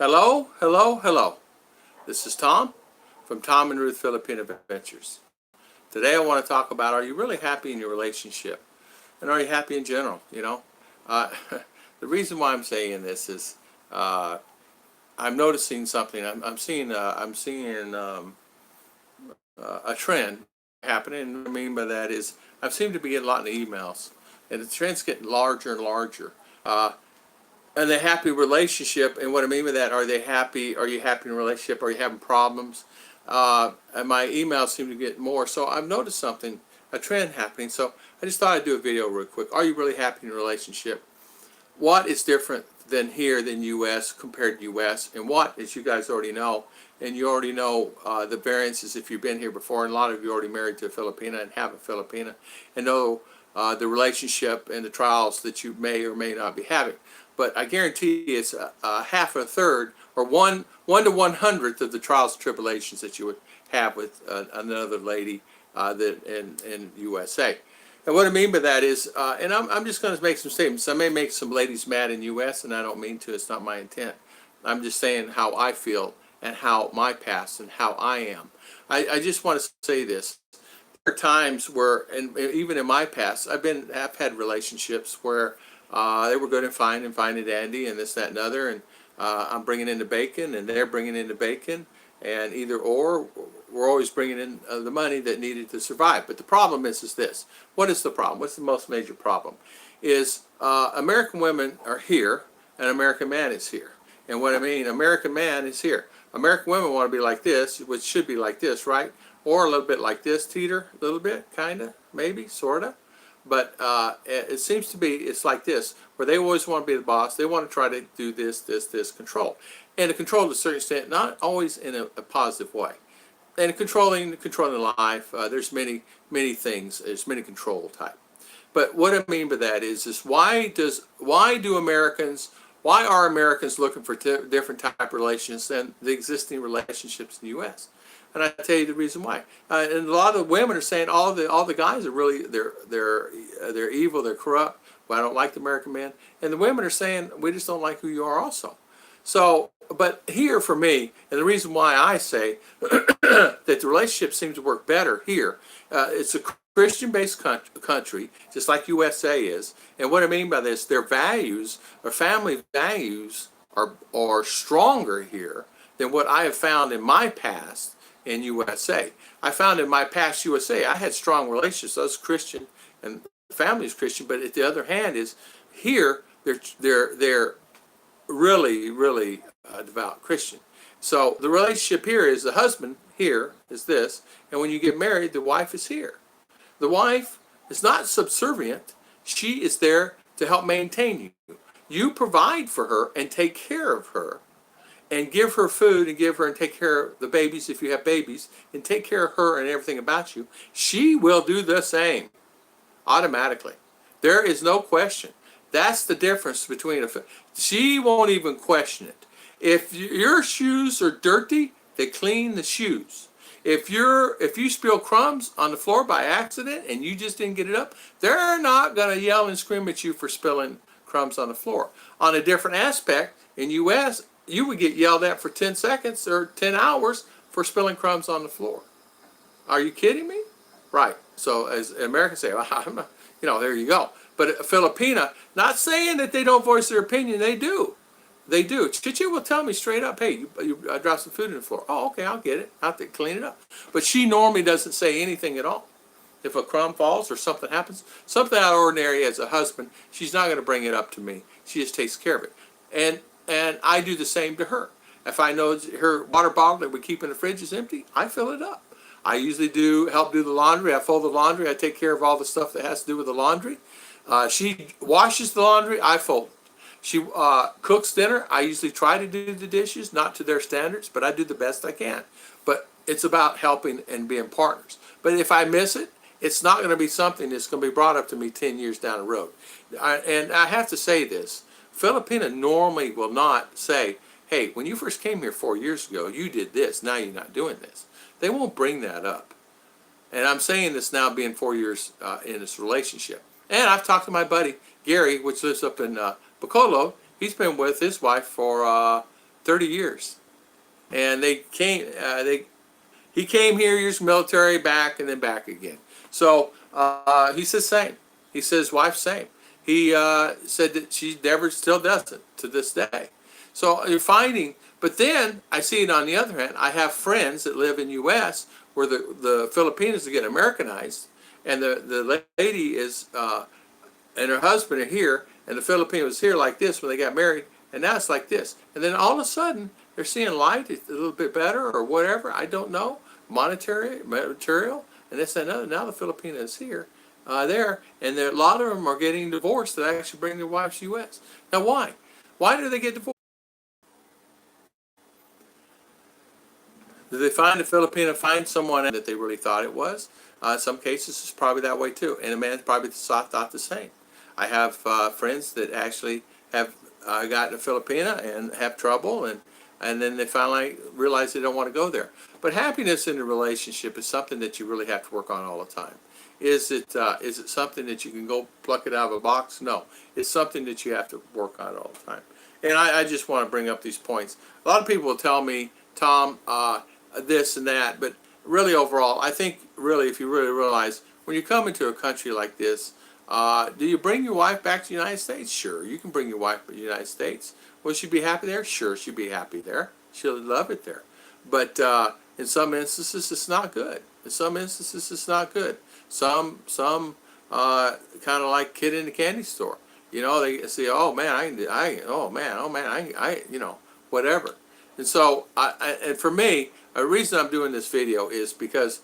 Hello, hello, hello. This is Tom from Tom and Ruth Philippine Adventures. Today I want to talk about, are you really happy in your relationship? And are you happy in general? Uh, the reason why I'm saying this is uh, I'm noticing something. I'm seeing a trend happening. And what I mean by that is I seem to be getting a lot of emails, and the trend's getting larger and larger. Uh, and the happy relationship, and what I mean by that, are they happy? Are you happy in a relationship? Are you having problems? And my emails seem to get more. So I've noticed something, a trend happening. So I just thought I'd do a video real quick. Are you really happy in a relationship? What is different than here than U.S. compared to U.S. and what, as you guys already know, and you already know the variances if you've been here before, and a lot of you already married to a Filipina and have a Filipina, and know the relationship and the trials that you may or may not be having. But I guarantee you it's a half, a third, or one to 100th of the trials and tribulations that you would have with another lady that in USA. And what I mean by that is, and I'm just going to make some statements. I may make some ladies mad in U.S., and I don't mean to. It's not my intent. I'm just saying how I feel and how my past and how I am. I just want to say this. There are times where, and even in my past, I've had relationships where they were good and fine and dandy and this, that, and other, and I'm bringing in the bacon and they're bringing in the bacon, and either or, we're always bringing in the money that needed to survive. But the problem is this. What is the problem? What's the most major problem? Is American women are here and American man is here. And what I mean, American man is here. American women want to be like this, which should be like this, right? Or a little bit like this, teeter, a little bit, kind of, maybe, sort of. But it seems to be, it's like this, where they always want to be the boss. They want to try to do this, control. And to control to a certain extent, not always in a positive way. And controlling life, there's many things, there's many control type. But what I mean by that is why are Americans looking for different type of relations than the existing relationships in the U.S.? And I tell you the reason why. And a lot of the women are saying all the guys are really they're evil, they're corrupt. Well, I don't like the American man. And the women are saying we just don't like who you are also. So, but here for me, and the reason why I say that the relationship seems to work better here, it's a Christian-based country, just like USA is. And what I mean by this, their values, or family values, are stronger here than what I have found in my past in USA. I found in my past USA, I had strong relationships. I was Christian, and the family is Christian. But at the other hand, is here they're really devout Christian. So the relationship here is the husband here is this, and when you get married, the wife is here. The wife is not subservient. She is there to help maintain you. You provide for her and take care of her, and give her food and give her and take care of the babies if you have babies, and take care of her and everything about you. She will do the same automatically. There is no question. That's the difference between she won't even question it. If your shoes are dirty, they clean the shoes. If you spill crumbs on the floor by accident and you just didn't get it up, they're not going to yell and scream at you for spilling crumbs on the floor. On a different aspect, in U.S., you would get yelled at for 10 seconds or 10 hours for spilling crumbs on the floor. Are you kidding me? Right. So as Americans say, well, I'm not, there you go. But a Filipina, not saying that they don't voice their opinion, they do. They do. Chichi will tell me straight up, hey, you dropped some food on the floor. Oh, okay, I'll get it. I'll have to clean it up. But she normally doesn't say anything at all. If a crumb falls or something happens, something out of ordinary as a husband, she's not going to bring it up to me. She just takes care of it. And I do the same to her. If I know her water bottle that we keep in the fridge is empty, I fill it up. I usually help do the laundry. I fold the laundry. I take care of all the stuff that has to do with the laundry. She washes the laundry. I fold it. She cooks dinner. I usually try to do the dishes, not to their standards, but I do the best I can. But it's about helping and being partners. But if I miss it, it's not going to be something that's going to be brought up to me 10 years down the road. And I have to say this. Filipina normally will not say, hey, when you first came here 4 years ago, you did this. Now you're not doing this. They won't bring that up. And I'm saying this now being 4 years in this relationship. And I've talked to my buddy, Gary, which lives up in Bacolod. He's been with his wife for 30 years. And he came here, years military, back, and then back again. So he says same. He says wife's same. He said that she never still does it to this day. So you're finding, but then I see it on the other hand. I have friends that live in U.S. where the Filipinos are getting Americanized, and the lady is and her husband are here, and the Filipino was here like this when they got married, and now it's like this. And then all of a sudden, they're seeing light a little bit better or whatever, I don't know, monetary, material, and this and another. Now the Filipino is here, there, and a lot of them are getting divorced that actually bring their wives to U.S. Now why? Why do they get divorced? Did they find a Filipino, find someone that they really thought it was? In some cases, it's probably that way too, and a man probably thought the same. I have friends that actually have gotten a Filipina and have trouble, and then they finally realize they don't want to go there. But happiness in a relationship is something that you really have to work on all the time. Is it something that you can go pluck it out of a box? No, it's something that you have to work on all the time. And I just want to bring up these points. A lot of people will tell me, Tom, this and that, but really overall, I think really if you really realize when you come into a country like this, do you bring your wife back to the United States? Sure, you can bring your wife to the United States. Will she be happy there? Sure, she'll be happy there. She'll love it there. But in some instances, it's not good. In some instances, it's not good. Some kind of like kid in the candy store. You know, they say, oh man, you know, whatever. And so, and for me, the reason I'm doing this video is because,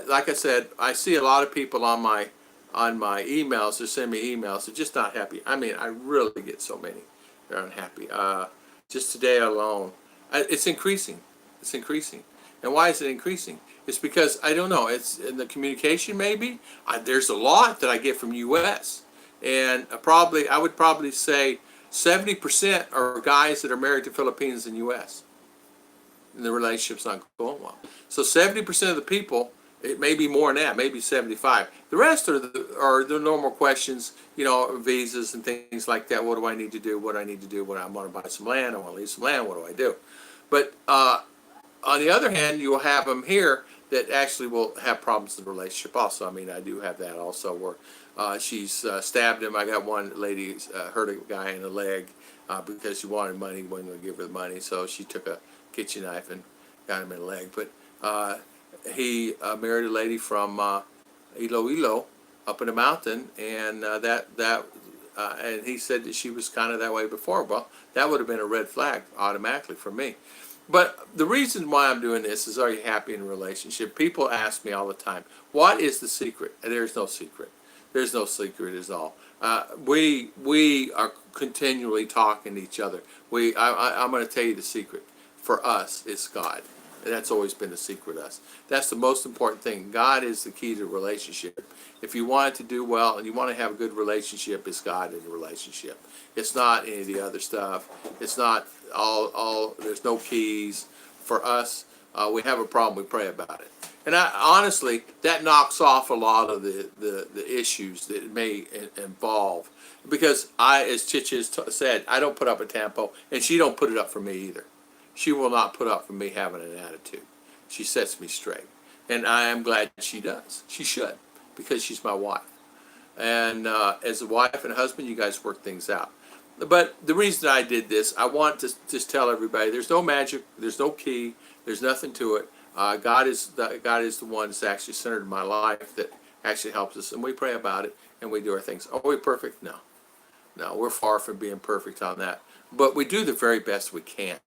like I said, I see a lot of people on my emails. They send me emails. They're just not happy. I mean, I really get so many. They're unhappy. Just today alone, it's increasing. It's increasing. And why is it increasing? It's because I don't know. It's in the communication. Maybe there's a lot that I get from U.S. and I would probably say 70% are guys that are married to Filipinos in U.S. and the relationship's not going well. So 70% of the people, it may be more than that, maybe 75. The rest are the normal questions, you know, visas and things like that. What do I need to do? What do I need to do? What I want to buy some land. I want to lease some land. What do I do? But on the other hand, you will have them here that actually will have problems in the relationship also. I mean, I do have that also where she's stabbed him. I got one lady hurt a guy in the leg because she wanted money, wasn't going to give her the money, so she took a kitchen knife and got him in the leg. But he married a lady from Iloilo up in the mountain, and and he said that she was kind of that way before. Well, that would have been a red flag automatically for me. But the reason why I'm doing this is, are you happy in a relationship? People ask me all the time, what is the secret? And there's no secret. There's no secret at all. We are continually talking to each other. I'm going to tell you the secret. For us, it's God. And that's always been the secret to us. That's the most important thing. God is the key to a relationship. If you want it to do well and you want to have a good relationship, it's God in the relationship. It's not any of the other stuff. It's not there's no keys. For us, we have a problem, we pray about it. And honestly, that knocks off a lot of the issues that it may involve. Because as Chicha said, I don't put up a tempo, and she don't put it up for me either. She will not put up for me having an attitude. She sets me straight. And I am glad she does. She should, because she's my wife. And as a wife and a husband, you guys work things out. But the reason I did this, I want to just tell everybody, there's no magic, there's no key, there's nothing to it. God is the one that's actually centered in my life that actually helps us. And we pray about it, and we do our things. Are we perfect? No. No, we're far from being perfect on that. But we do the very best we can.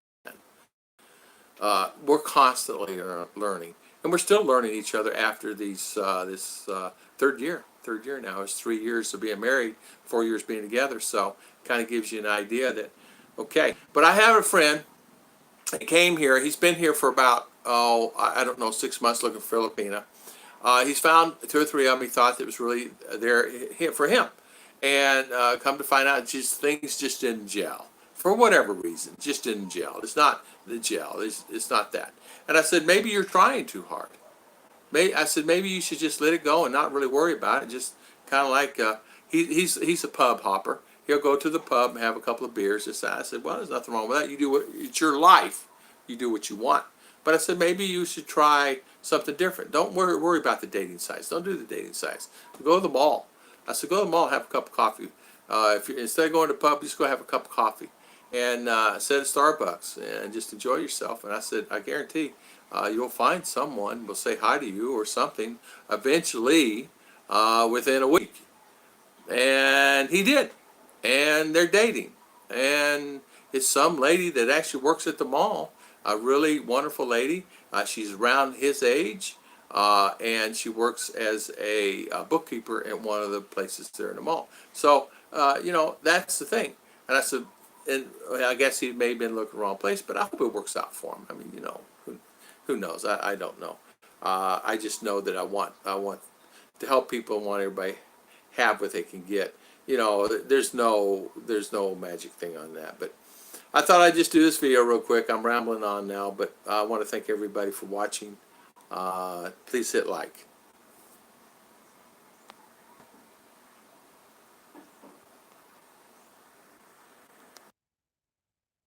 We're constantly learning, and we're still learning each other after this third year. Third year now. It's 3 years of being married, 4 years being together. So kind of gives you an idea that, okay. But I have a friend that came here. He's been here for about, I don't know, 6 months looking for Filipina. He's found 2 or 3 of them he thought that was really there for him. And come to find out, things just didn't gel. For whatever reason, just didn't gel. It's not the gel. It's not that. And I said, maybe you're trying too hard. I said, maybe you should just let it go and not really worry about it. Just kind of like, he's a pub hopper. he'll go to the pub and have a couple of beers. I said, well, there's nothing wrong with that. You do it's your life. You do what you want. But I said, maybe you should try something different. Don't worry about the dating sites. Don't do the dating sites. Go to the mall. I said, go to the mall and have a cup of coffee. If you, instead of going to the pub, just go have a cup of coffee. And sit at Starbucks and just enjoy yourself. And I said, I guarantee you'll find someone will say hi to you or something eventually within a week. And he did. And they're dating. And it's some lady that actually works at the mall, a really wonderful lady. She's around his age, and she works as a bookkeeper at one of the places there in the mall. So, that's the thing. And I said, and I guess he may have been looking the wrong place, but I hope it works out for him. I mean, who knows? I don't know. I just know that I want to help people and want everybody have what they can get. There's no magic thing on that. But I thought I'd just do this video real quick. I'm rambling on now, but I want to thank everybody for watching. Please hit like.